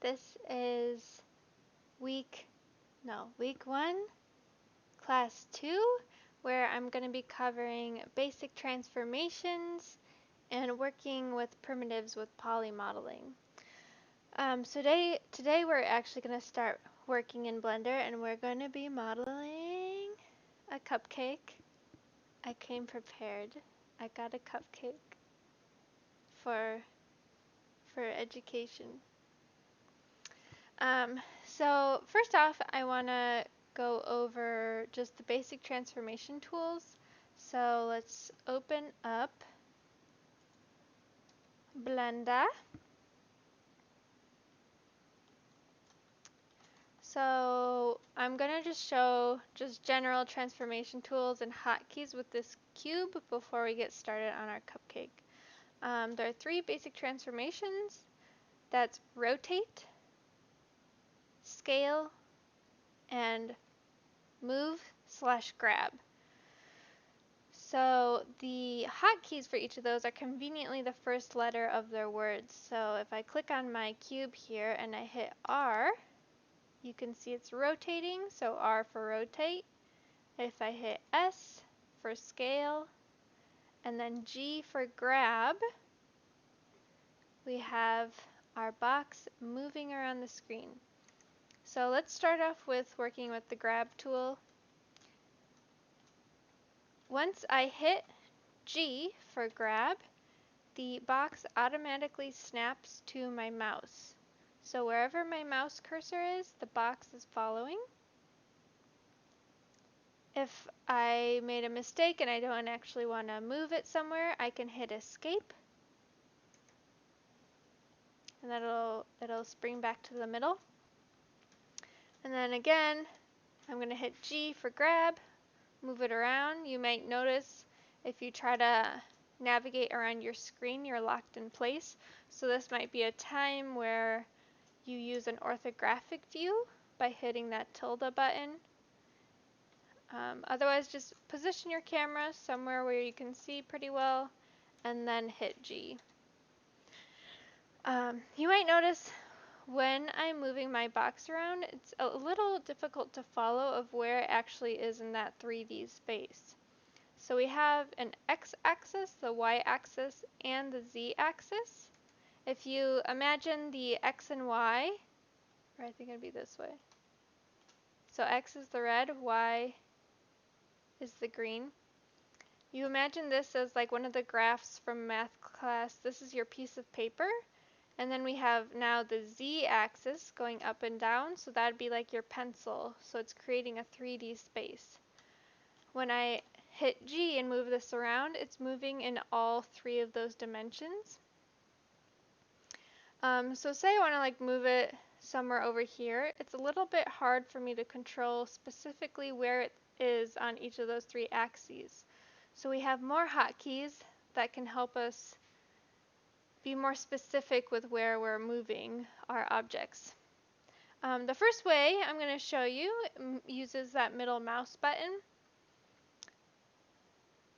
This is week 1, class 2, where I'm going to be covering basic transformations and working with primitives with polymodeling. Today we're actually going to start working in Blender, and we're going to be modeling a cupcake. I came prepared. I got a cupcake for education. So first off, I want to go over just the basic transformation tools. So let's open up Blender. So I'm going to just show just general transformation tools and hotkeys with this cube before we get started on our cupcake. There are 3 basic transformations. That's rotate, scale, and move/grab. So the hotkeys for each of those are conveniently the first letter of their words. So if I click on my cube here and I hit R, you can see it's rotating, so R for rotate. If I hit S for scale, and then G for grab, we have our box moving around the screen. So let's start off with working with the grab tool. Once I hit G for grab, the box automatically snaps to my mouse. So wherever my mouse cursor is, the box is following. If I made a mistake and I don't actually want to move it somewhere, I can hit escape. And it'll spring back to the middle. And then again, I'm going to hit G for grab, move it around. You might notice if you try to navigate around your screen, you're locked in place. So this might be a time where you use an orthographic view by hitting that tilde button. Otherwise, just position your camera somewhere where you can see pretty well and then hit G. You might notice when I'm moving my box around, it's a little difficult to follow of where it actually is in that 3D space. So we have an x-axis, the y-axis, and the z-axis. If you imagine the x and y, or I think it'd be this way. So x is the red, y is the green. You imagine this as like one of the graphs from math class. This is your piece of paper. And then we have now the z-axis going up and down, so that'd be like your pencil. So it's creating a 3D space. When I hit G and move this around, it's moving in all 3 of those dimensions. So say I want to like move it somewhere over here. It's a little bit hard for me to control specifically where it is on each of those 3 axes. So we have more hotkeys that can help us be more specific with where we're moving our objects. The first way I'm going to show you uses that middle mouse button.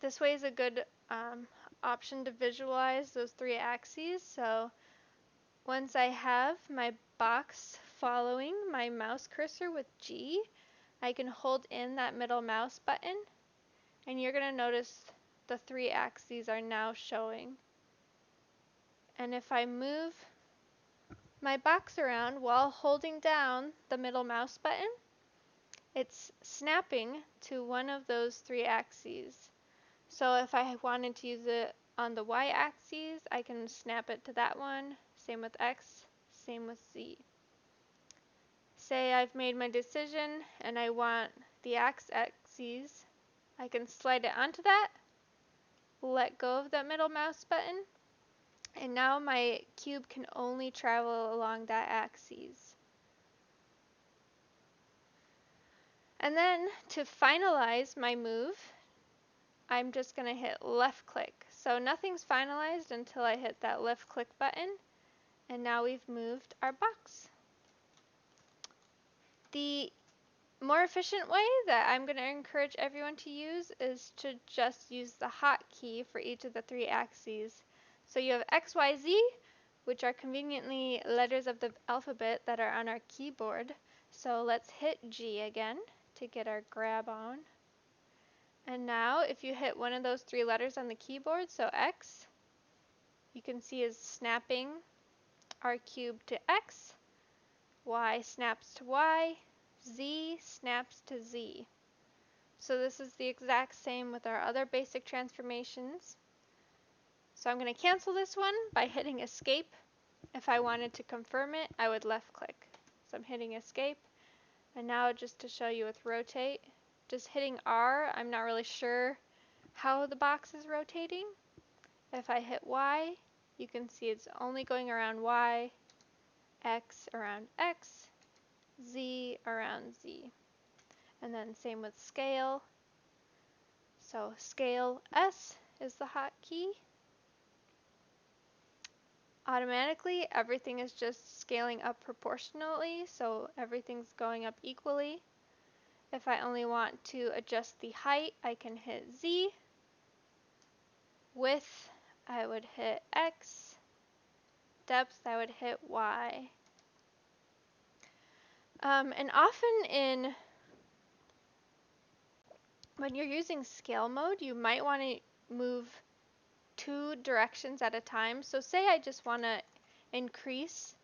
This way is a good option to visualize those 3 axes. So once I have my box following my mouse cursor with G, I can hold in that middle mouse button, and you're going to notice the 3 axes are now showing. And if I move my box around while holding down the middle mouse button, it's snapping to one of those 3 axes. So if I wanted to use it on the y-axis, I can snap it to that one. Same with x, same with z. Say I've made my decision and I want the x-axis, I can slide it onto that, let go of that middle mouse button, and now my cube can only travel along that axis. And then to finalize my move, I'm just going to hit left click. So nothing's finalized until I hit that left click button, and now we've moved our box. The more efficient way that I'm going to encourage everyone to use is to just use the hotkey for each of the 3 axes. So you have X, Y, Z. which are conveniently letters of the alphabet that are on our keyboard. So let's hit G again to get our grab on. And now if you hit one of those three letters on the keyboard, so X, you can see is snapping our cube to X, Y snaps to Y, Z snaps to Z. So this is the exact same with our other basic transformations. So I'm going to cancel this one by hitting escape. If I wanted to confirm it, I would left click. So I'm hitting escape. And now just to show you with rotate, just hitting R, I'm not really sure how the box is rotating. If I hit Y, you can see it's only going around Y, X around X, Z around Z. And then same with scale. So scale S is the hotkey. Automatically, everything is just scaling up proportionally, so everything's going up equally. If I only want to adjust the height, I can hit Z. Width, I would hit X. Depth, I would hit Y. And often when you're using scale mode, you might want to move two directions at a time. So say I just want to increase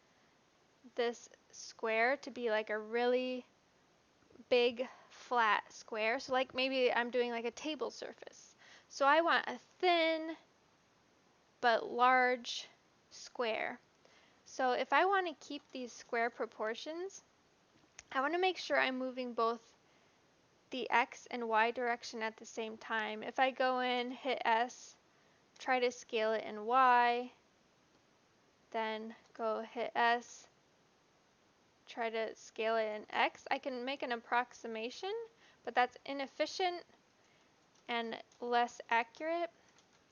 this square to be like a really big flat square. So like maybe I'm doing like a table surface. So I want a thin but large square. So if I want to keep these square proportions, I want to make sure I'm moving both the X and Y direction at the same time. If I go in, hit S, try to scale it in Y, then go hit S, try to scale it in X, I can make an approximation, but that's inefficient and less accurate.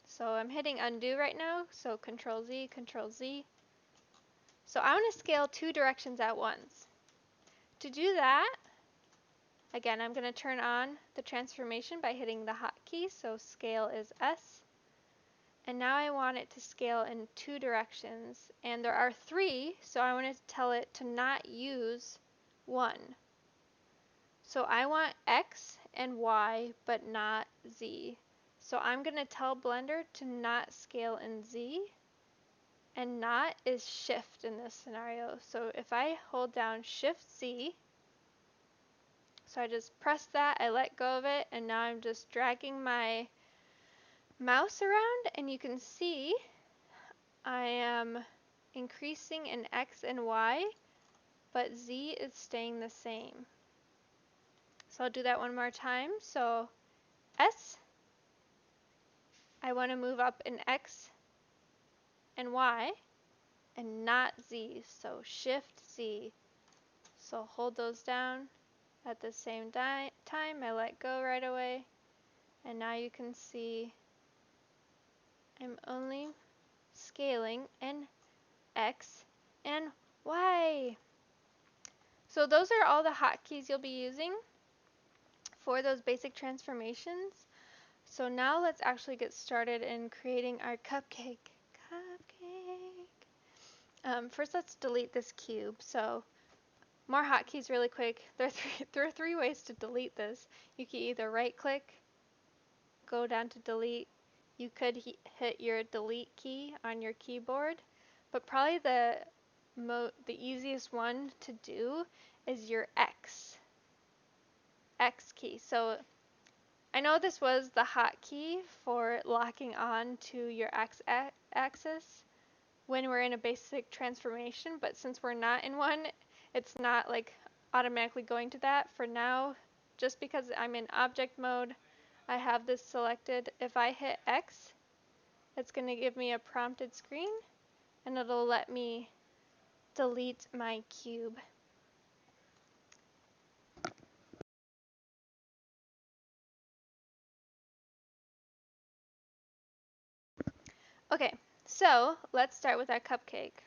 So I'm hitting undo right now, so Control Z, Control Z. So I want to scale two directions at once. To do that, again, I'm going to turn on the transformation by hitting the hotkey, so scale is S. And now I want it to scale in two directions, and there are three, so I want to tell it to not use one. So I want X and Y, but not Z. So I'm going to tell Blender to not scale in Z, and not is shift in this scenario. So if I hold down Shift Z, so I just press that, I let go of it, and now I'm just dragging my mouse around, and you can see I am increasing in X and Y, but Z is staying the same. So I'll do that one more time. So S, I want to move up in X and Y, and not Z, so Shift Z. So hold those down at the same time, I let go right away, and now you can see I'm only scaling in X and Y. So those are all the hotkeys you'll be using for those basic transformations. So now let's actually get started in creating our cupcake. First let's delete this cube. So more hotkeys really quick. There are three ways to delete this. You can either right click, go down to delete. You could hit your delete key on your keyboard, but probably the easiest one to do is your X key. So I know this was the hotkey for locking on to your X axis when we're in a basic transformation, but since we're not in one, it's not like automatically going to that. For now, just because I'm in object mode, I have this selected. If I hit X, it's going to give me a prompted screen, and it'll let me delete my cube. Okay, so let's start with our cupcake.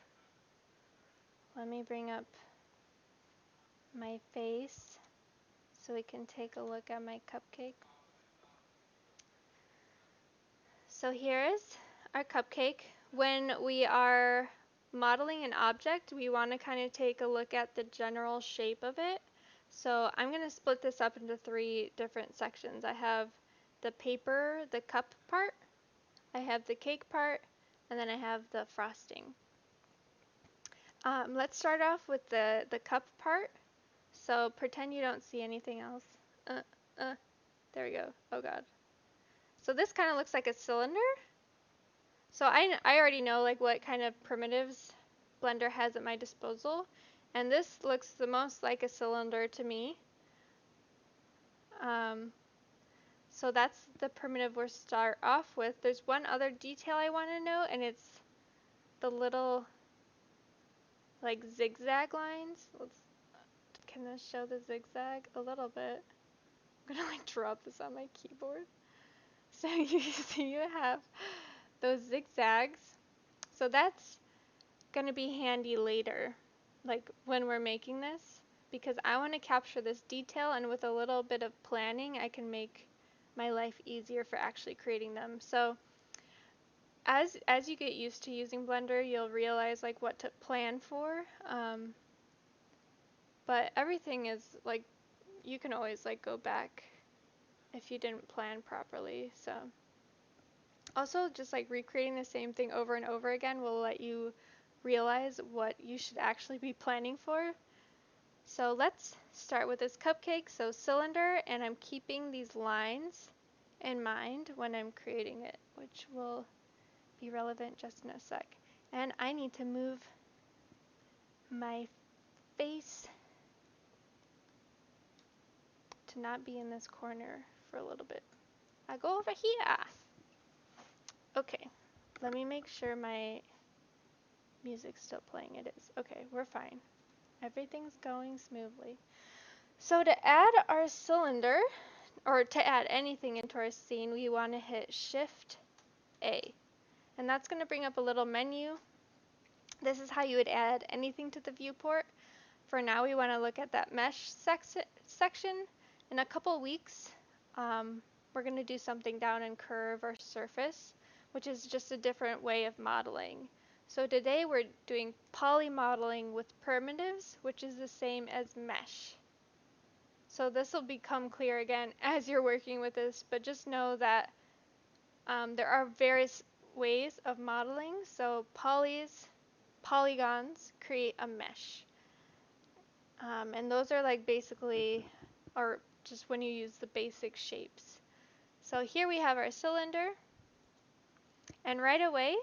Let me bring up my face so we can take a look at my cupcake. So here is our cupcake. When we are modeling an object, we want to kind of take a look at the general shape of it. So I'm going to split this up into 3 different sections. I have the paper, the cup part, I have the cake part, and then I have the frosting. Let's start off with the cup part. So pretend you don't see anything else. There we go. Oh god. So this kind of looks like a cylinder. So I already know like what kind of primitives Blender has at my disposal, and this looks the most like a cylinder to me. So that's the primitive we'll start off with. There's one other detail I want to note, and it's the little like zigzag lines. Can this show the zigzag a little bit? I'm gonna like drop this on my keyboard. So you have those zigzags. So that's gonna be handy later, like when we're making this, because I want to capture this detail, and with a little bit of planning I can make my life easier for actually creating them. So as you get used to using Blender, you'll realize like what to plan for, but everything is like, you can always like go back if you didn't plan properly. So also just like recreating the same thing over and over again will let you realize what you should actually be planning for. So let's start with this cupcake. So cylinder, and I'm keeping these lines in mind when I'm creating it, which will be relevant just in a sec. And I need to move my face to not be in this corner for a little bit. I go over here. Okay, let me make sure my music's still playing. It is. Okay, we're fine. Everything's going smoothly. So to add our cylinder, or to add anything into our scene, we want to hit Shift A. And that's going to bring up a little menu. This is how you would add anything to the viewport. For now, we want to look at that mesh section. In a couple weeks, we're going to do something down in curve or surface, which is just a different way of modeling. So today we're doing poly modeling with primitives, which is the same as mesh. So this will become clear again as you're working with this, but just know that there are various ways of modeling. So polygons create a mesh. And those are like basically, or just when you use the basic shapes. So here we have our cylinder, and right away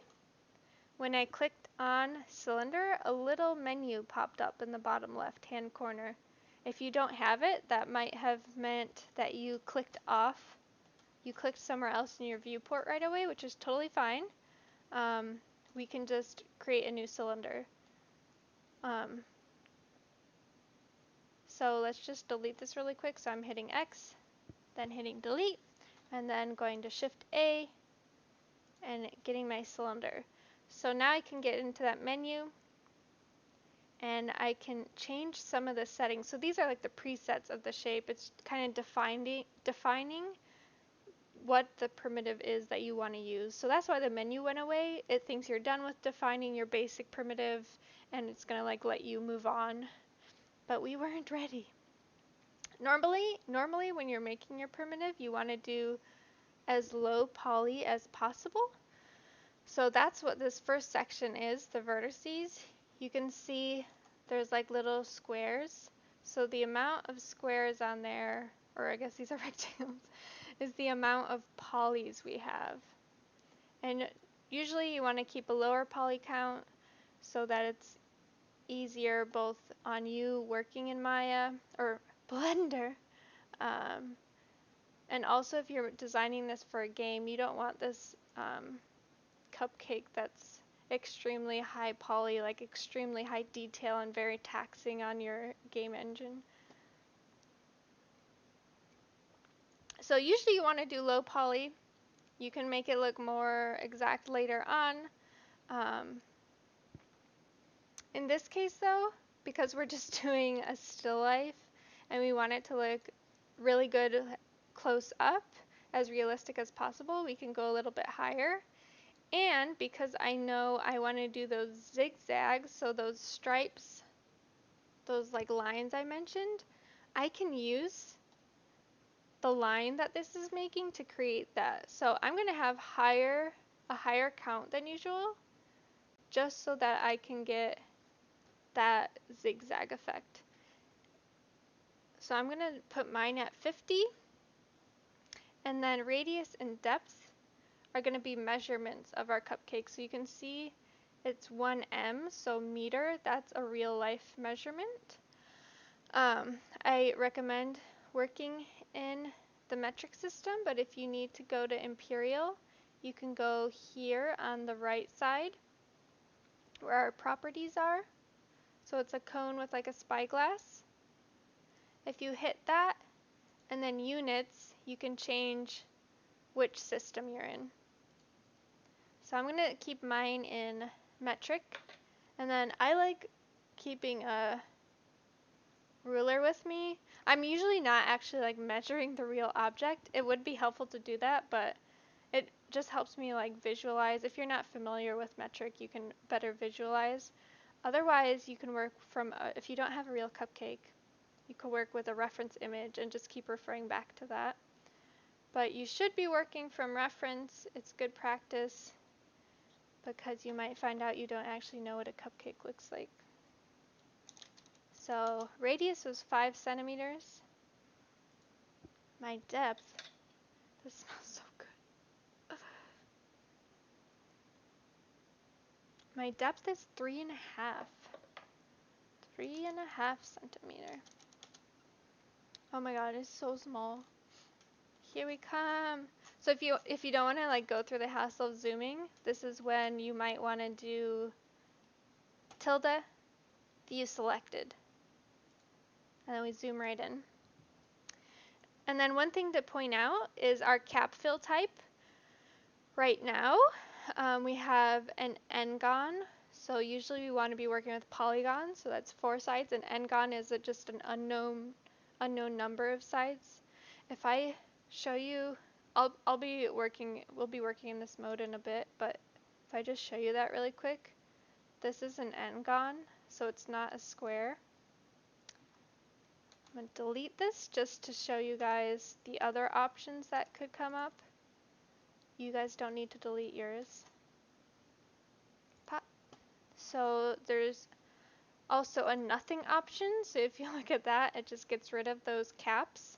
when I clicked on cylinder, a little menu popped up in the bottom left hand corner. If you don't have it, that might have meant that you clicked somewhere else in your viewport right away, which is totally fine. We can just create a new cylinder. So let's just delete this really quick. So I'm hitting X, then hitting delete, and then going to Shift A and getting my cylinder. So now I can get into that menu and I can change some of the settings. So these are like the presets of the shape. It's kind of defining what the primitive is that you want to use. So that's why the menu went away. It thinks you're done with defining your basic primitive, and it's going to like let you move on. But we weren't ready. Normally when you're making your primitive, you want to do as low poly as possible. So that's what this first section is, the vertices. You can see there's like little squares. So the amount of squares on there, or I guess these are rectangles, is the amount of polys we have. And usually you want to keep a lower poly count so that it's easier both on you working in Maya or Blender. And also if you're designing this for a game, you don't want this cupcake that's extremely high poly, like extremely high detail and very taxing on your game engine. So usually you want to do low poly. You can make it look more exact later on. In this case though, because we're just doing a still life and we want it to look really good close up, as realistic as possible, we can go a little bit higher. And because I know I want to do those zigzags, so those stripes, those like lines I mentioned, I can use the line that this is making to create that. So I'm going to have a higher count than usual, just so that I can get that zigzag effect. So I'm going to put mine at 50, and then radius and depth are going to be measurements of our cupcake. So you can see it's 1 m, so meter, that's a real life measurement. I recommend working in the metric system, but if you need to go to imperial, you can go here on the right side where our properties are. So it's a cone with like a spyglass. If you hit that and then units, you can change which system you're in. So I'm going to keep mine in metric, and then I like keeping a ruler with me. I'm usually not actually like measuring the real object. It would be helpful to do that, but it just helps me like visualize. If you're not familiar with metric, you can better visualize. Otherwise, you can work from, if you don't have a real cupcake, you can work with a reference image and just keep referring back to that. But you should be working from reference. It's good practice because you might find out you don't actually know what a cupcake looks like. So radius was 5 centimeters. My depth, this smells so good. My depth is 3.5. 3.5 centimeter. Oh my god, it's so small. Here we come. So if you don't want to like go through the hassle of zooming, this is when you might want to do tilde, view selected. And then we zoom right in. And then one thing to point out is our cap fill type. Right now, we have an n-gon. So usually we want to be working with polygons, so that's 4 sides, and n-gon is just an unknown number of sides. If I show you, we'll be working in this mode in a bit, but if I just show you that really quick, this is an n-gon, so it's not a square. I'm going to delete this just to show you guys the other options that could come up. You guys don't need to delete yours. Pop. So there's also a nothing option, so if you look at that, it just gets rid of those caps.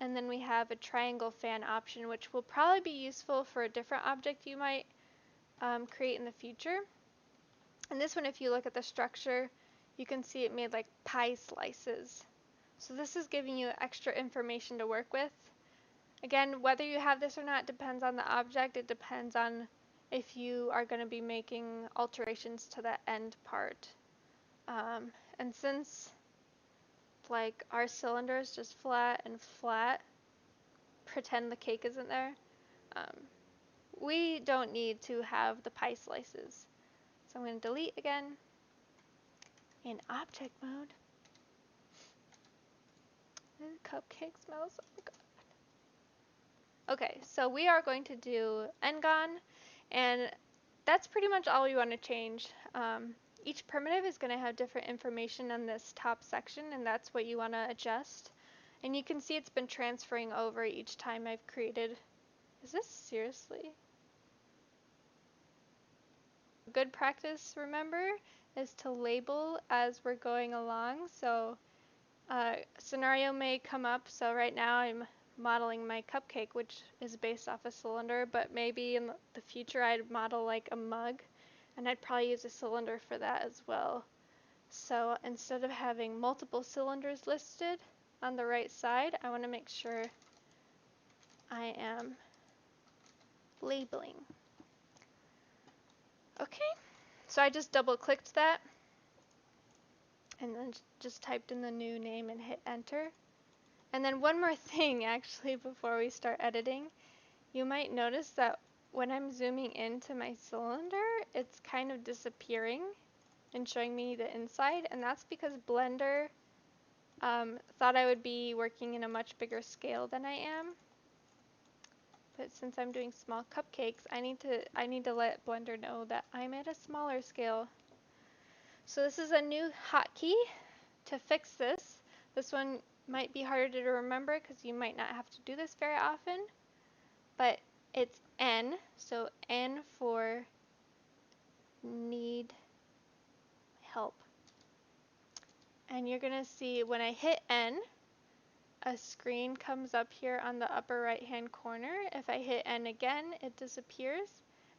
And then we have a triangle fan option, which will probably be useful for a different object you might create in the future. And this one, if you look at the structure, you can see it made like pie slices. So this is giving you extra information to work with. Again, whether you have this or not depends on the object. It depends on if you are going to be making alterations to that end part. And since like our cylinder is just flat and flat, pretend the cake isn't there, we don't need to have the pie slices. So I'm going to delete again in object mode. The cupcake smells so good. Okay, so we are going to do n-gon, and that's pretty much all we want to change. Each primitive is going to have different information on this top section, and that's what you want to adjust. And you can see it's been transferring over each time I've created. Is this seriously? Good practice, remember, is to label as we're going along. So scenario may come up. So right now I'm modeling my cupcake, which is based off a cylinder, but maybe in the future I'd model like a mug, and I'd probably use a cylinder for that as well. So instead of having multiple cylinders listed on the right side, I want to make sure I am labeling. Okay, so I just double clicked that and then just typed in the new name and hit enter. And then one more thing actually before we start editing, you might notice that when I'm zooming into my cylinder, it's kind of disappearing and showing me the inside, and that's because Blender thought I would be working in a much bigger scale than I am. but since I'm doing small cupcakes, I need to let Blender know that I'm at a smaller scale. So this is a new hotkey to fix this. This one might be harder to remember because you might not have to do this very often, but it's N, so N for need help. And you're gonna see when I hit N, a screen comes up here on the upper right hand corner. If I hit N again, it disappears,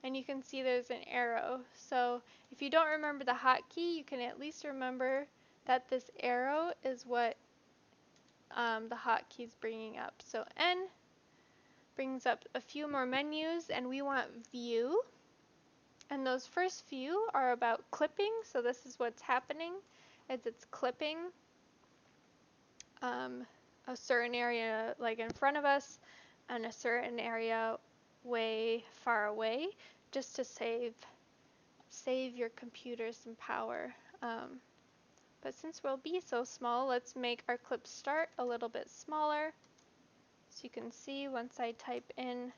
and you can see there's an arrow. So if you don't remember the hotkey, you can at least remember that this arrow is what the hotkey is bringing up. So N brings up a few more menus, and we want view. And those first few are about clipping. So this is what's happening, is it's clipping a certain area like in front of us and a certain area way far away, just to save your computer some power. But since we'll be so small, let's make our clip start a little bit smaller. So you can see once I type in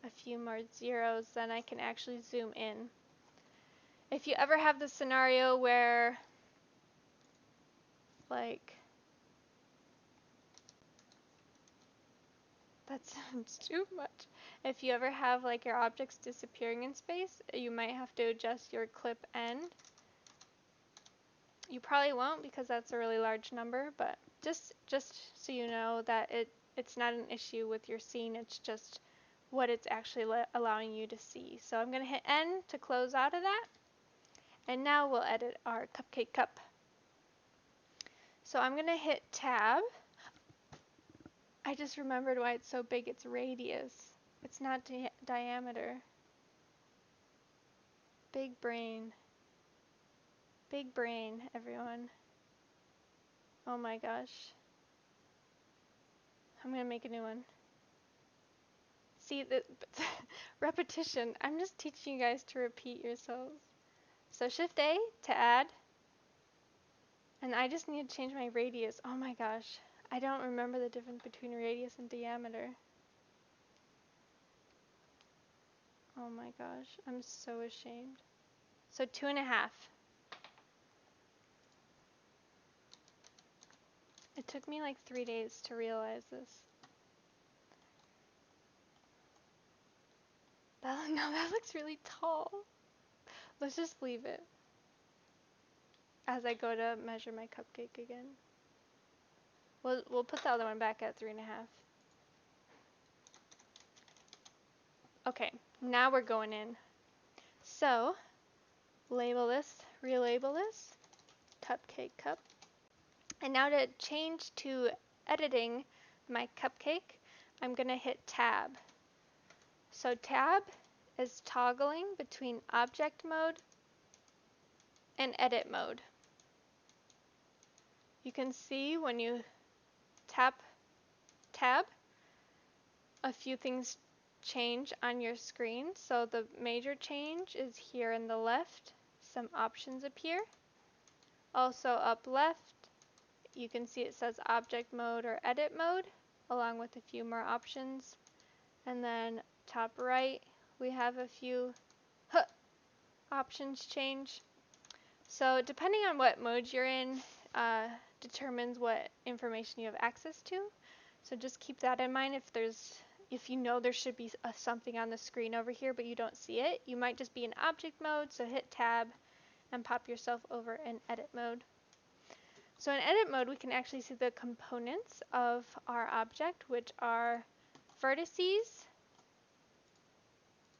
a few more zeros, then I can actually zoom in. If you ever have the scenario where like, that sounds too much. If you ever have like your objects disappearing in space, you might have to adjust your clip end. You probably won't because that's a really large number, but just so you know that it's not an issue with your scene, it's just what it's actually allowing you to see. So I'm going to hit N to close out of that, and now we'll edit our cupcake cup. So I'm going to hit Tab. I just remembered why it's so big. It's radius. It's not diameter. Big brain. Big brain, everyone. Oh my gosh. I'm going to make a new one. See, the repetition. I'm just teaching you guys to repeat yourselves. So Shift A to add. And I just need to change my radius. Oh my gosh. I don't remember the difference between radius and diameter. Oh my gosh. I'm so ashamed. So 2.5. It took me like 3 days to realize this. No, that looks really tall. Let's just leave it as I go to measure my cupcake again. We'll put the other one back at 3.5. Okay, now we're going in. So, label this, relabel this, cupcake cup. And now to change to editing my cupcake, I'm gonna hit Tab. So Tab is toggling between object mode and edit mode. You can see when you tap Tab, a few things change on your screen. So the major change is here in the left. Some options appear. Also up left, you can see it says object mode or edit mode, along with a few more options. And then top right, we have a few options change. So depending on what mode you're in, determines what information you have access to. So just keep that in mind. If you know there should be something on the screen over here, but you don't see it, you might just be in object mode. So hit Tab and pop yourself over in edit mode. So in edit mode, we can actually see the components of our object, which are vertices,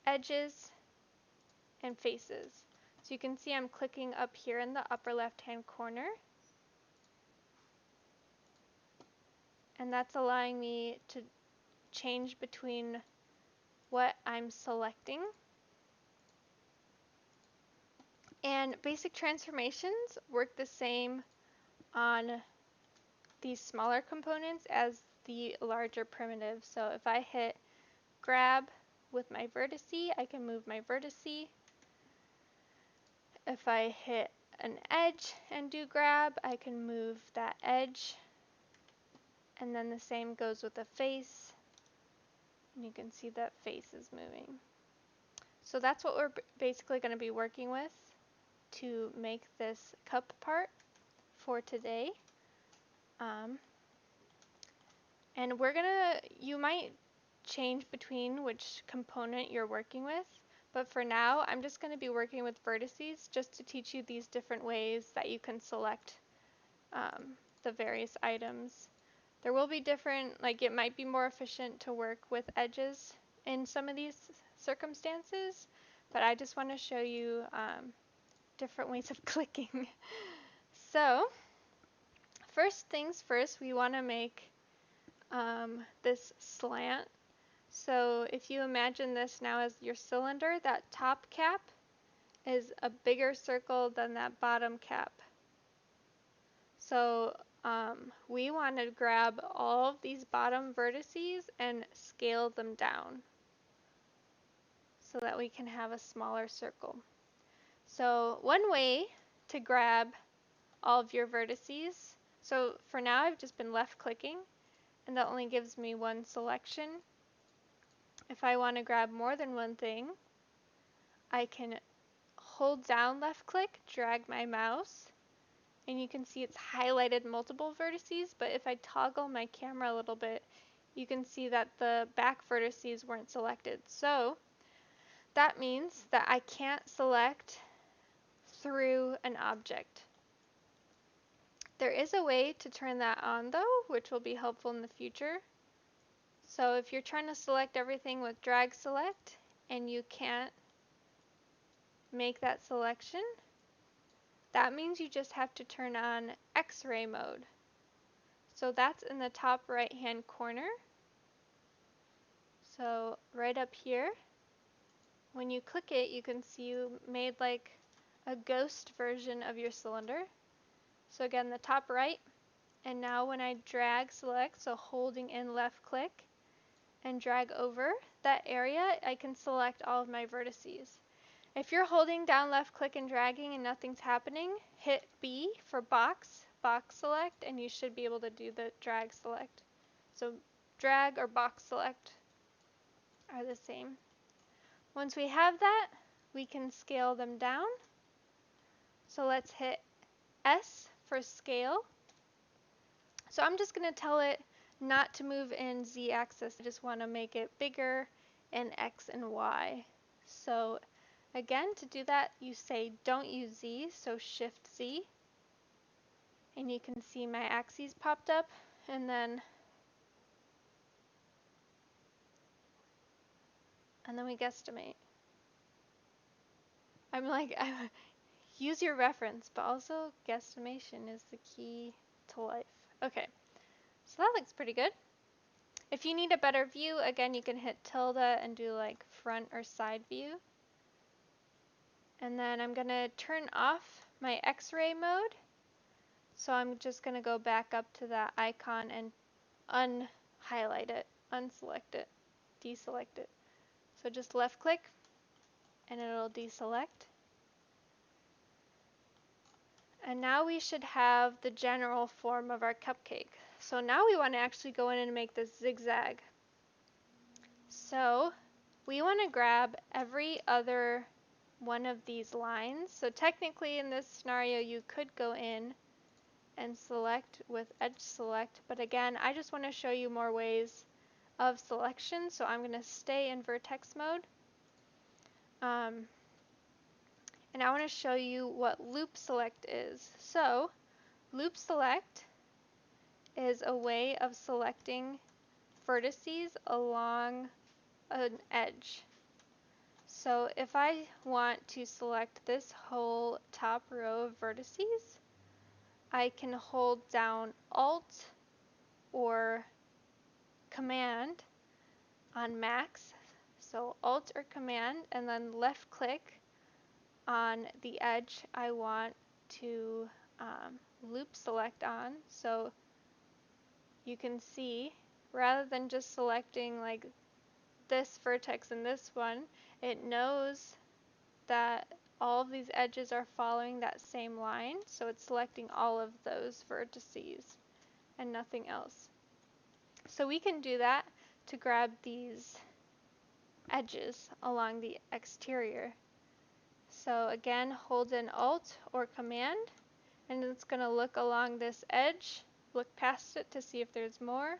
edges, and faces. So you can see I'm clicking up here in the upper left-hand corner, and that's allowing me to change between what I'm selecting. And basic transformations work the same on these smaller components as the larger primitive. So if I hit grab with my vertice, I can move my vertice. If I hit an edge and do grab, I can move that edge. And then the same goes with the face. And you can see that face is moving. So that's what we're basically going to be working with to make this cup part for today. And you might change between which component you're working with, but for now I'm just going to be working with vertices just to teach you these different ways that you can select the various items. There will be different, like it might be more efficient to work with edges in some of these circumstances, but I just want to show you different ways of clicking. So first things first, we want to make this slant. So if you imagine this now as your cylinder, that top cap is a bigger circle than that bottom cap. So we want to grab all of these bottom vertices and scale them down so that we can have a smaller circle. So one way to grab all of your vertices, so for now I've just been left clicking and that only gives me one selection. If I want to grab more than one thing, I can hold down left click, drag my mouse, and you can see it's highlighted multiple vertices, but if I toggle my camera a little bit, you can see that the back vertices weren't selected. So that means that I can't select through an object. There is a way to turn that on though, which will be helpful in the future. So if you're trying to select everything with drag select and you can't make that selection, that means you just have to turn on X-ray mode. So that's in the top right hand corner. So right up here, when you click it, you can see you made like a ghost version of your cylinder. So again, the top right, and now when I drag select, so holding in left click and drag over that area, I can select all of my vertices. If you're holding down left click and dragging and nothing's happening, hit B for box select, and you should be able to do the drag select. So drag or box select are the same. Once we have that, we can scale them down. So let's hit S for scale. So I'm just going to tell it not to move in Z axis. I just want to make it bigger in X and Y. So again, to do that, you say don't use Z, so Shift Z. And you can see my axes popped up, and then we guesstimate. I'm like, use your reference, but also guesstimation is the key to life. Okay, so that looks pretty good. If you need a better view, again, you can hit tilde and do like front or side view. And then I'm going to turn off my X-ray mode. So I'm just going to go back up to that icon and unhighlight it, unselect it, deselect it. So just left click and it'll deselect. And now we should have the general form of our cupcake. So now we want to actually go in and make this zigzag. So we want to grab every other one of these lines. So technically in this scenario you could go in and select with edge select, but again I just want to show you more ways of selection, so I'm going to stay in vertex mode. And I want to show you what loop select is. So loop select is a way of selecting vertices along an edge. So if I want to select this whole top row of vertices, I can hold down Alt or Command on Max, so Alt or Command, and then left click on the edge I want to loop select on. So you can see, rather than just selecting like this vertex and this one, it knows that all of these edges are following that same line, so it's selecting all of those vertices and nothing else. So we can do that to grab these edges along the exterior. So again, hold in Alt or Command, and it's going to look along this edge, look past it to see if there's more,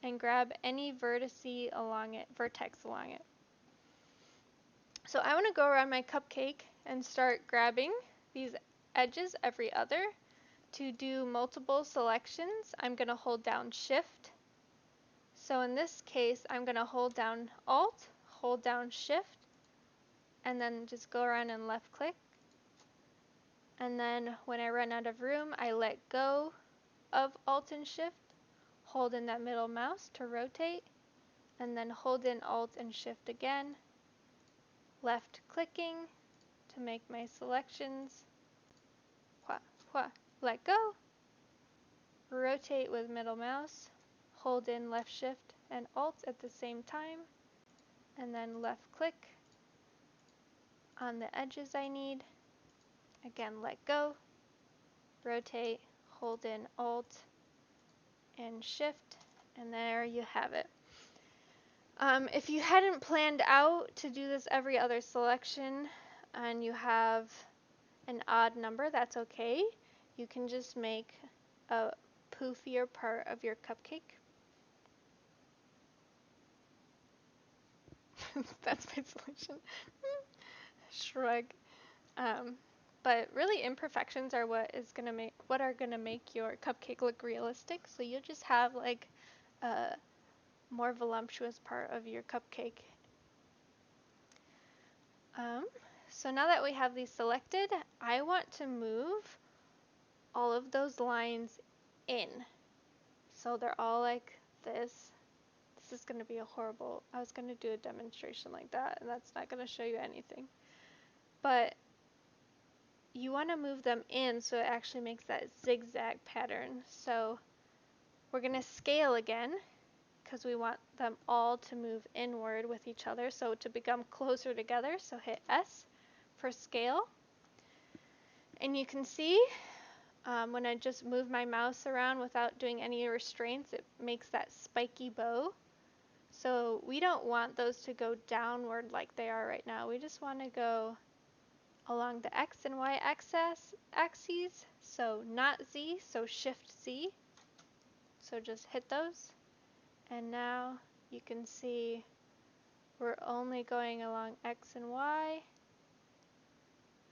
and grab any vertex along it. So I want to go around my cupcake and start grabbing these edges every other. To do multiple selections, I'm going to hold down Shift. So in this case, I'm going to hold down Alt, hold down Shift, and then just go around and left click. And then when I run out of room, I let go of Alt and Shift, hold in that middle mouse to rotate, and then hold in Alt and Shift again, left clicking to make my selections, let go, rotate with middle mouse, hold in left Shift and Alt at the same time, and then left click on the edges I need, again let go, rotate, hold in Alt and Shift, and there you have it. If you hadn't planned out to do this every other selection and you have an odd number, that's okay. You can just make a poofier part of your cupcake. That's my solution. Shrug. But really, imperfections are what are gonna make your cupcake look realistic. So you'll just have like a more voluptuous part of your cupcake. So now that we have these selected, I want to move all of those lines in. So they're all like this. This is going to be a horrible, I was going to do a demonstration like that, and that's not going to show you anything. But you want to move them in so it actually makes that zigzag pattern. So we're going to scale again because we want them all to move inward with each other, so to become closer together. So hit S for scale. And you can see when I just move my mouse around without doing any restraints, it makes that spiky bow. So we don't want those to go downward like they are right now. We just want to go along the X and Y axes, so not Z, so Shift Z. So just hit those, and now you can see we're only going along X and Y.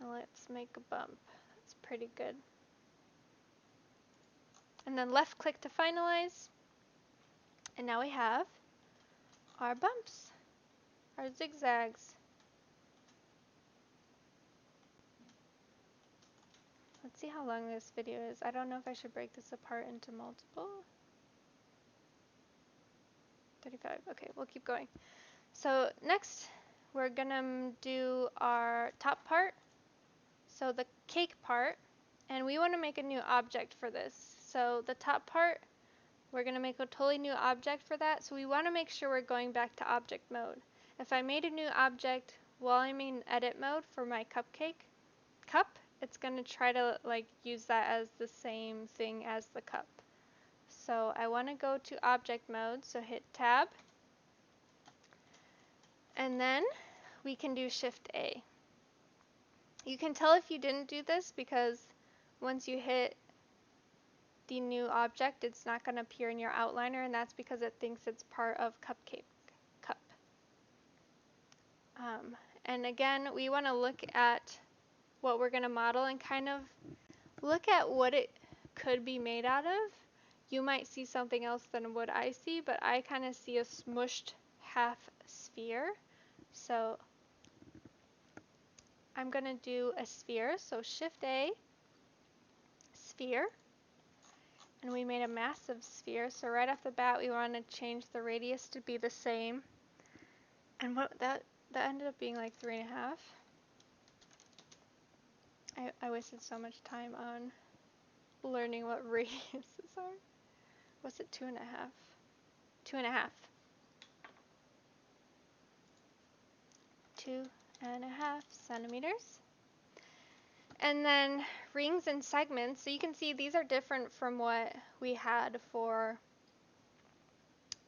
And let's make a bump. That's pretty good. And then left click to finalize. And now we have our bumps, our zigzags. Let's see how long this video is. I don't know if I should break this apart into multiple. 35. Okay, we'll keep going. So next, we're gonna do our top part. So the cake part, and we want to make a new object for this. So the top part, we're going to make a totally new object for that. So we want to make sure we're going back to object mode. If I made a new object while I'm in edit mode for my cupcake cup, it's going to try to like use that as the same thing as the cup. So I want to go to object mode, so hit tab, and then we can do Shift A. You can tell if you didn't do this because once you hit the new object, it's not going to appear in your outliner, and that's because it thinks it's part of cupcake cup. And again, we want to look at what we're going to model and kind of look at what it could be made out of. You might see something else than what I see, but I kind of see a smushed half sphere. So I'm going to do a sphere, so Shift A, sphere. And we made a massive sphere, so right off the bat we want to change the radius to be the same. And what that ended up being like 3.5. I wasted so much time on learning what radiuses are. Was it 2.5? 2.5. 2.5 centimeters. And then rings and segments. So you can see these are different from what we had for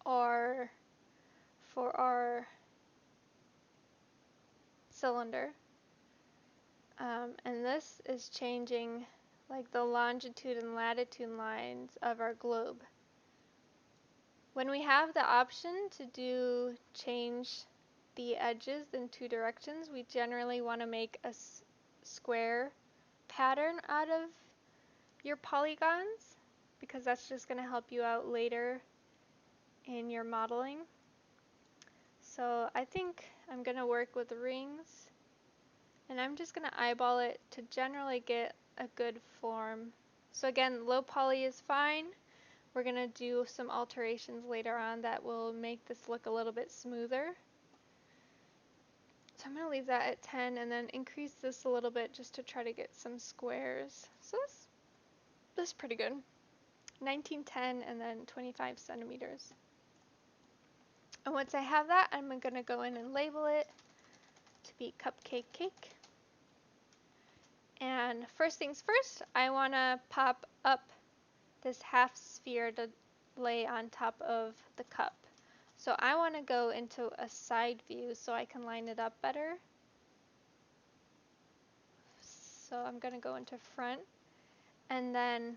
our for our cylinder. And this is changing like the longitude and latitude lines of our globe. When we have the option to change the edges in two directions, we generally want to make a square pattern out of your polygons, because that's just going to help you out later in your modeling. So I think I'm going to work with rings, and I'm just going to eyeball it to generally get a good form. So again, low poly is fine. We're going to do some alterations later on that will make this look a little bit smoother. So I'm going to leave that at 10 and then increase this a little bit just to try to get some squares. So this is pretty good. 19, 10, and then 25 centimeters. And once I have that, I'm going to go in and label it to be cupcake cake. And first things first, I want to pop up this half sphere to lay on top of the cup. So I want to go into a side view so I can line it up better. So I'm going to go into front, and then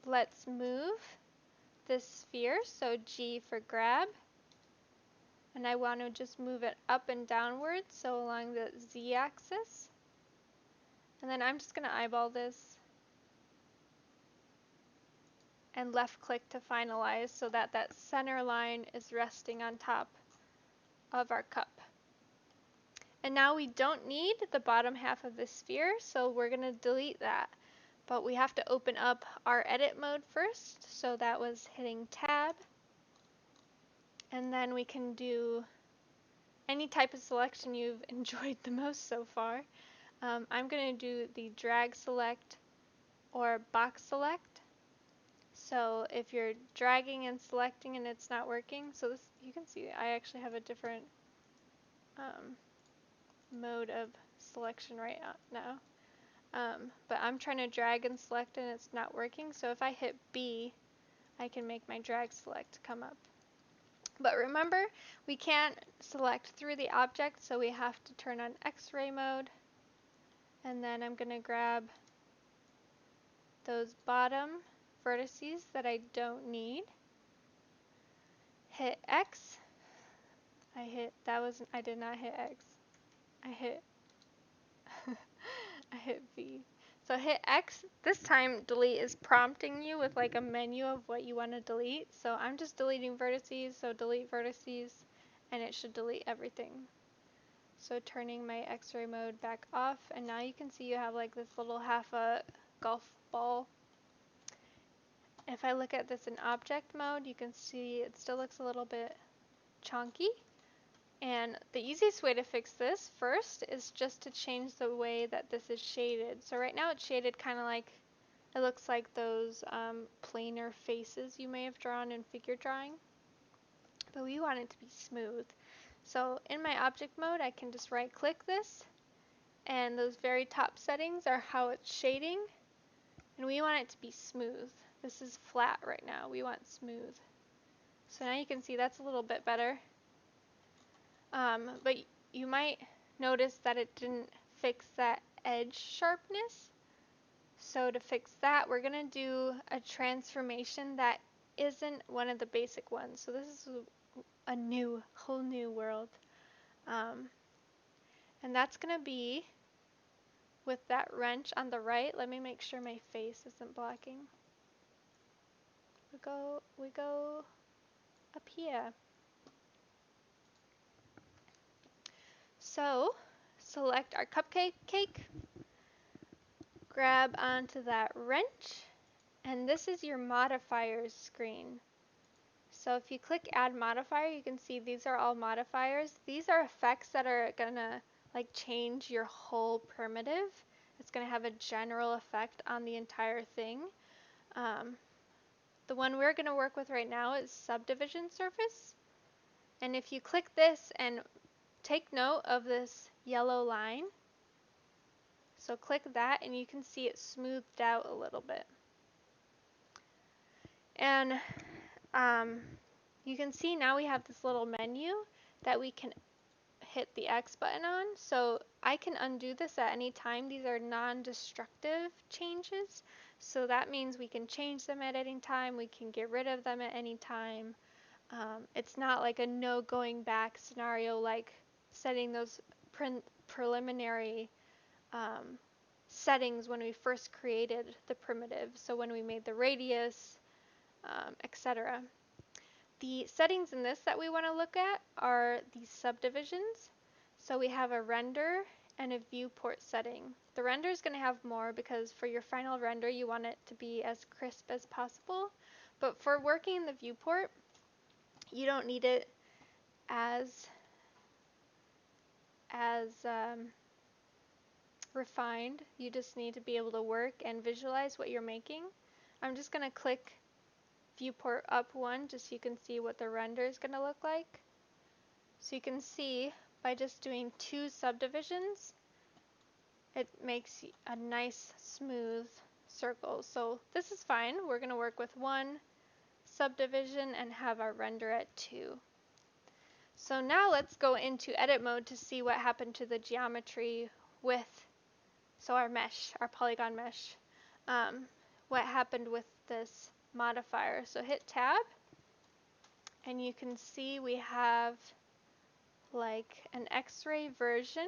let's move this sphere, so G for grab, and I want to just move it up and downwards, so along the Z axis. And then I'm just going to eyeball this and left click to finalize so that that center line is resting on top of our cup. And now we don't need the bottom half of the sphere, so we're going to delete that. But we have to open up our edit mode first, so that was hitting tab. And then we can do any type of selection you've enjoyed the most so far. I'm going to do the drag select or box select. So if you're dragging and selecting and it's not working, so this, you can see I actually have a different mode of selection right now. But I'm trying to drag and select and it's not working, so if I hit B, I can make my drag select come up. But remember, we can't select through the object, so we have to turn on X-ray mode. And then I'm going to grab those bottom vertices that I don't need. Hit X. I did not hit X. I hit V. So hit X. This time delete is prompting you with like a menu of what you want to delete. So I'm just deleting vertices, so delete vertices, and it should delete everything. So turning my X-ray mode back off, and now you can see you have like this little half a golf ball. If I look at this in object mode, you can see it still looks a little bit chunky. And the easiest way to fix this first is just to change the way that this is shaded. So right now it's shaded kind of like, it looks like those planar faces you may have drawn in figure drawing. But we want it to be smooth. So in my object mode, I can just right click this, and those very top settings are how it's shading, and we want it to be smooth. This is flat right now, we want smooth. So now you can see that's a little bit better. But you might notice that it didn't fix that edge sharpness. So to fix that, we're going to do a transformation that isn't one of the basic ones. So this is a whole new world. And that's going to be with that wrench on the right. Let me make sure my face isn't blocking. We go up here. So select our cupcake cake, grab onto that wrench, and this is your modifiers screen. So if you click add modifier, you can see these are all modifiers. These are effects that are gonna like change your whole primitive. It's gonna have a general effect on the entire thing. The one we're gonna work with right now is subdivision surface. And if you click this and take note of this yellow line, so click that and you can see it smoothed out a little bit. And you can see now we have this little menu, that we can hit the X button on. So I can undo this at any time. These are non-destructive changes. So that means we can change them at any time. We can get rid of them at any time. It's not like a no going back scenario like setting those preliminary settings when we first created the primitive. So when we made the radius, etc. The settings in this that we want to look at are these subdivisions. So we have a render and a viewport setting. The render is going to have more because for your final render you want it to be as crisp as possible. But for working in the viewport, you don't need it as refined. You just need to be able to work and visualize what you're making. I'm just going to click viewport up one just so you can see what the render is going to look like. So you can see by just doing 2 subdivisions, it makes a nice smooth circle. So this is fine. We're going to work with 1 subdivision and have our render at 2. So now let's go into edit mode to see what happened to the geometry with, so our mesh, our polygon mesh, what happened with this modifier. So hit tab and you can see we have like an X-ray version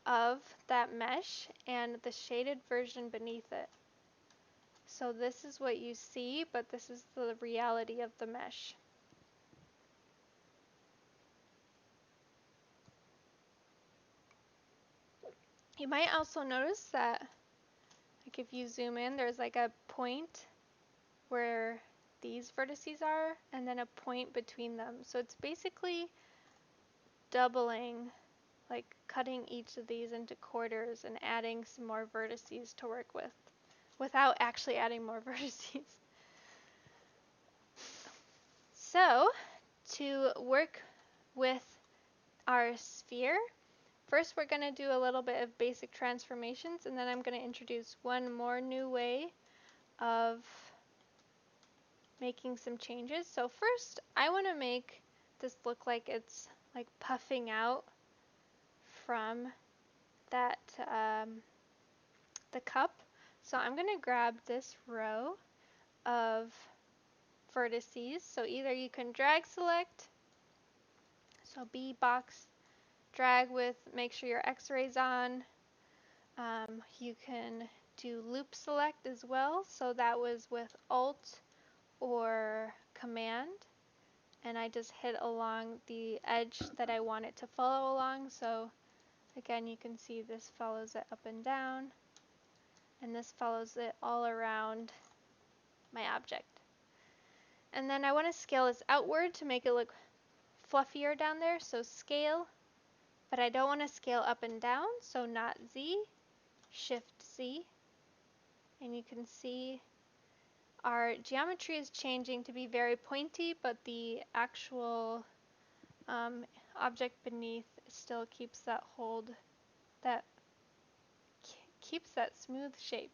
of that mesh and the shaded version beneath it. So this is what you see, but this is the reality of the mesh. You might also notice that, like if you zoom in, there's like a point where these vertices are, and then a point between them. So it's basically doubling, like cutting each of these into quarters and adding some more vertices to work with, without actually adding more vertices. So to work with our sphere, first we're going to do a little bit of basic transformations, and then I'm going to introduce one more new way of making some changes. So first I want to make this look like it's like puffing out from that the cup. So I'm going to grab this row of vertices. So either you can drag select, so B box drag with, make sure your X-ray's on. You can do loop select as well. So that was with Alt or Command. And I just hit along the edge that I want it to follow along. So again, you can see this follows it up and down, and this follows it all around my object. And then I want to scale this outward to make it look fluffier down there, so scale, but I don't want to scale up and down, so not Z, Shift Z, and you can see our geometry is changing to be very pointy, but the actual object beneath still keeps that keeps that smooth shape.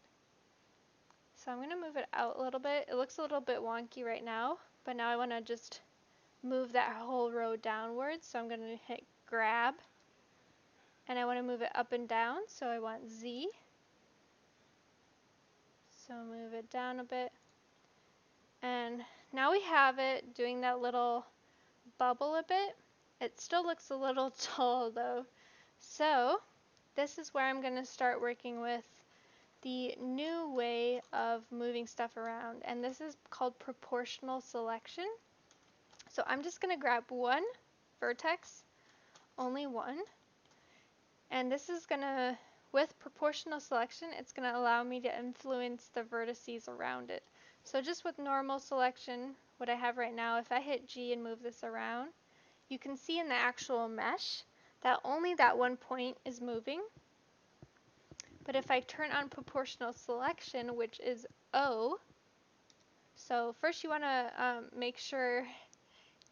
So I'm going to move it out a little bit. It looks a little bit wonky right now, but now I want to just move that whole row downwards. So I'm going to hit grab, and I want to move it up and down. So I want Z. So move it down a bit. And now we have it doing that little bubble a bit. It still looks a little tall though. So this is where I'm going to start working with the new way of moving stuff around, and this is called proportional selection. So I'm just going to grab one vertex, only one, and this is going to, with proportional selection, it's going to allow me to influence the vertices around it. So just with normal selection, what I have right now, if I hit G and move this around, you can see in the actual mesh that only that one point is moving. But if I turn on proportional selection, which is O, so first you want to make sure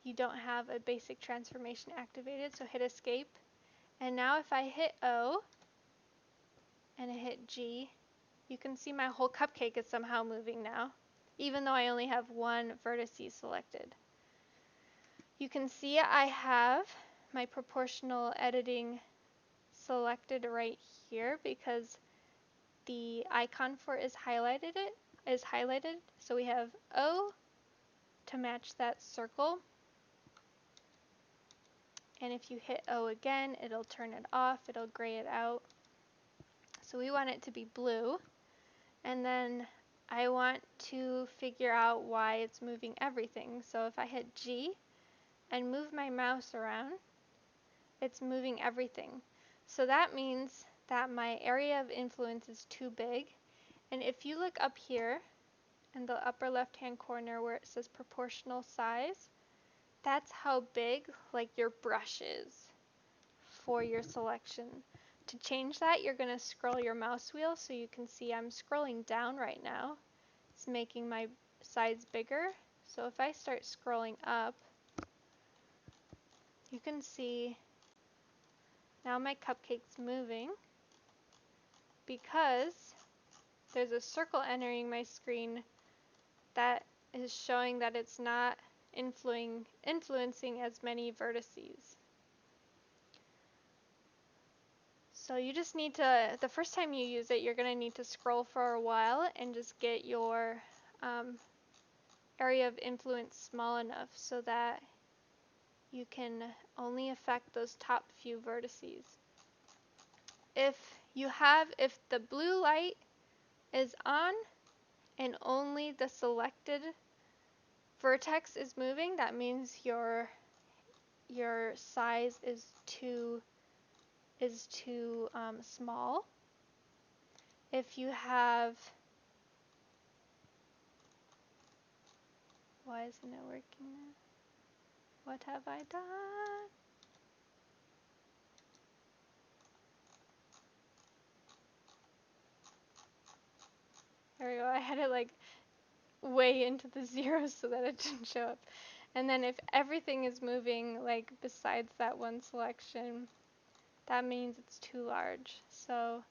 you don't have a basic transformation activated, so hit escape. And now if I hit O and I hit G, you can see my whole cupcake is somehow moving now, even though I only have one vertice selected. You can see I have my proportional editing selected right here because the icon for it is highlighted. So we have O to match that circle. And if you hit O again, it'll turn it off, it'll gray it out. So we want it to be blue. And then I want to figure out why it's moving everything. So if I hit G and move my mouse around, it's moving everything. So that means that my area of influence is too big. And if you look up here in the upper left hand corner where it says proportional size, that's how big like your brush is for your selection. To change that, you're going to scroll your mouse wheel so you can see I'm scrolling down right now. It's making my size bigger. So if I start scrolling up, you can see now my cupcake's moving because there's a circle entering my screen that is showing that it's not influencing as many vertices. So you just need to, the first time you use it, you're going to need to scroll for a while and just get your area of influence small enough so that you can only affect those top few vertices. If the blue light is on and only the selected vertex is moving, that means your size is too small. If you have, why isn't it working now? What have I done? There we go. I had it like way into the zeros so that it didn't show up. And then if everything is moving like besides that one selection, that means it's too large. So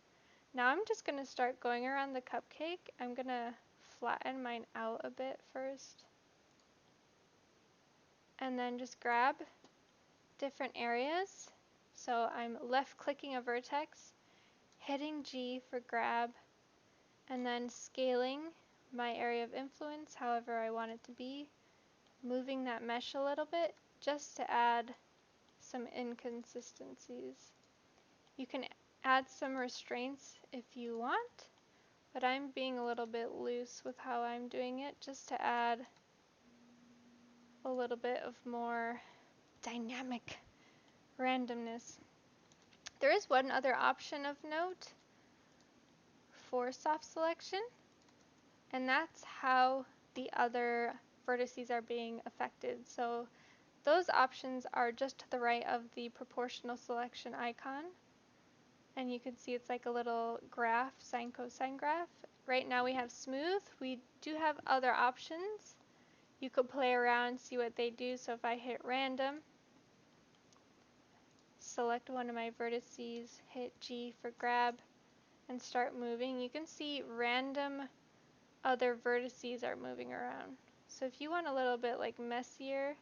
now I'm just going to start going around the cupcake. I'm going to flatten mine out a bit first. And then just grab different areas. So I'm left clicking a vertex, hitting G for grab, and then scaling my area of influence however I want it to be, moving that mesh a little bit just to add some inconsistencies. You can add some restraints if you want, but I'm being a little bit loose with how I'm doing it just to add a little bit of more dynamic randomness. There is one other option of note for soft selection, and that's how the other vertices are being affected. So those options are just to the right of the proportional selection icon, and you can see it's like a little graph, sine cosine graph. Right now we have smooth. We do have other options. You could play around, see what they do. So if I hit random, select one of my vertices, hit G for grab, and start moving, you can see random other vertices are moving around. So if you want a little bit like messier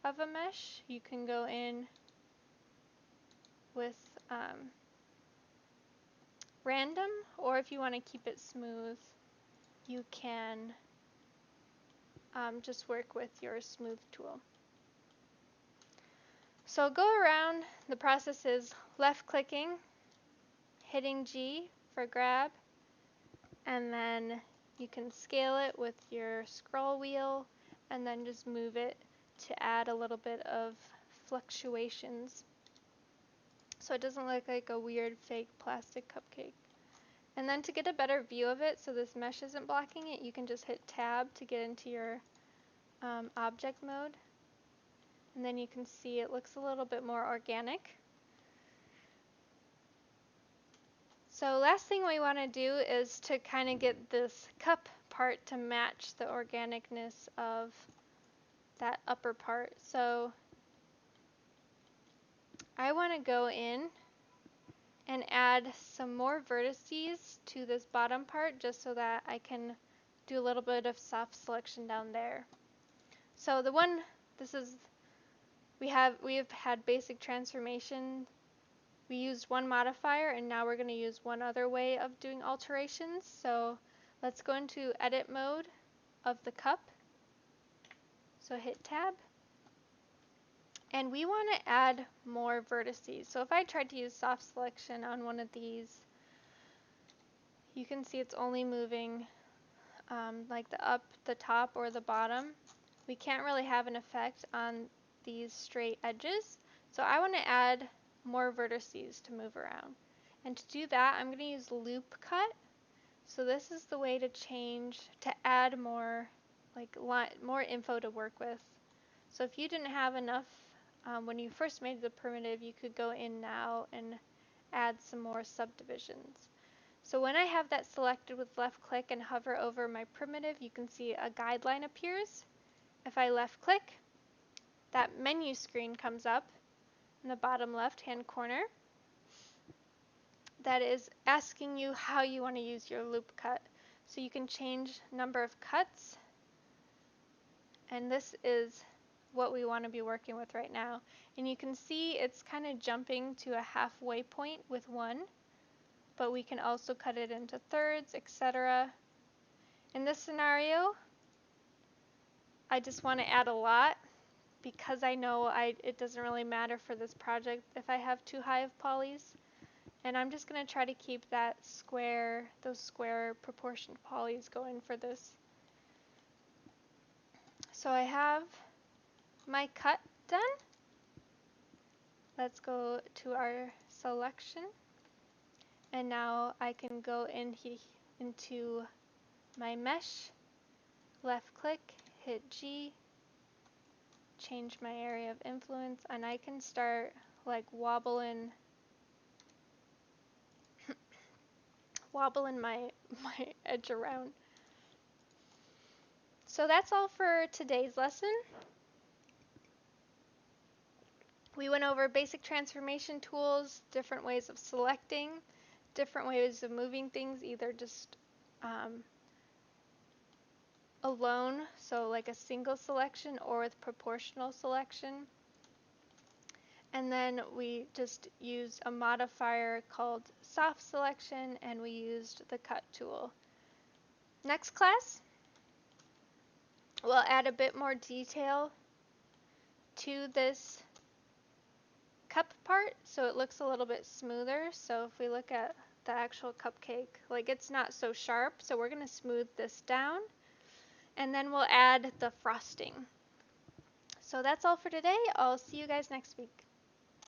of a mesh, you can go in with random, or if you want to keep it smooth, you can just work with your smooth tool. So go around, the process is left clicking, hitting G for grab, and then you can scale it with your scroll wheel and then just move it to add a little bit of fluctuations so it doesn't look like a weird fake plastic cupcake. And then to get a better view of it so this mesh isn't blocking it, you can just hit tab to get into your object mode, and then you can see it looks a little bit more organic. So last thing we want to do is to kind of get this cup part to match the organicness of that upper part. So I want to go in and add some more vertices to this bottom part just so that I can do a little bit of soft selection down there. So this is we've had basic transformation. We used one modifier and now we're going to use one other way of doing alterations. So let's go into edit mode of the cup. So hit tab. And we want to add more vertices. So if I tried to use soft selection on one of these, you can see it's only moving like the up, the top, or the bottom. We can't really have an effect on these straight edges. So I want to add more vertices to move around. And to do that, I'm going to use loop cut. So this is the way to add more, more info to work with. So if you didn't have enough when you first made the primitive, you could go in now and add some more subdivisions. So when I have that selected with left click and hover over my primitive, you can see a guideline appears. If I left click, that menu screen comes up in the bottom left hand corner. That is asking you how you want to use your loop cut. So you can change number of cuts, and this is what we want to be working with right now. And you can see it's kind of jumping to a halfway point with one, but we can also cut it into thirds, etc. In this scenario, I just want to add a lot because I know it doesn't really matter for this project if I have too high of polys. And I'm just going to try to keep those square proportioned polys going for this. So I have my cut done. Let's go to our selection. And now I can go into my mesh, left click, hit G, change my area of influence, and I can start like wobbling my edge around. So that's all for today's lesson. We went over basic transformation tools, different ways of selecting, different ways of moving things, either just alone, so like a single selection, or with proportional selection. And then we just used a modifier called soft selection, and we used the cut tool. Next class, we'll add a bit more detail to this cup part so it looks a little bit smoother. So if we look at the actual cupcake, like it's not so sharp, so we're going to smooth this down, and then we'll add the frosting. So that's all for today. I'll see you guys next week.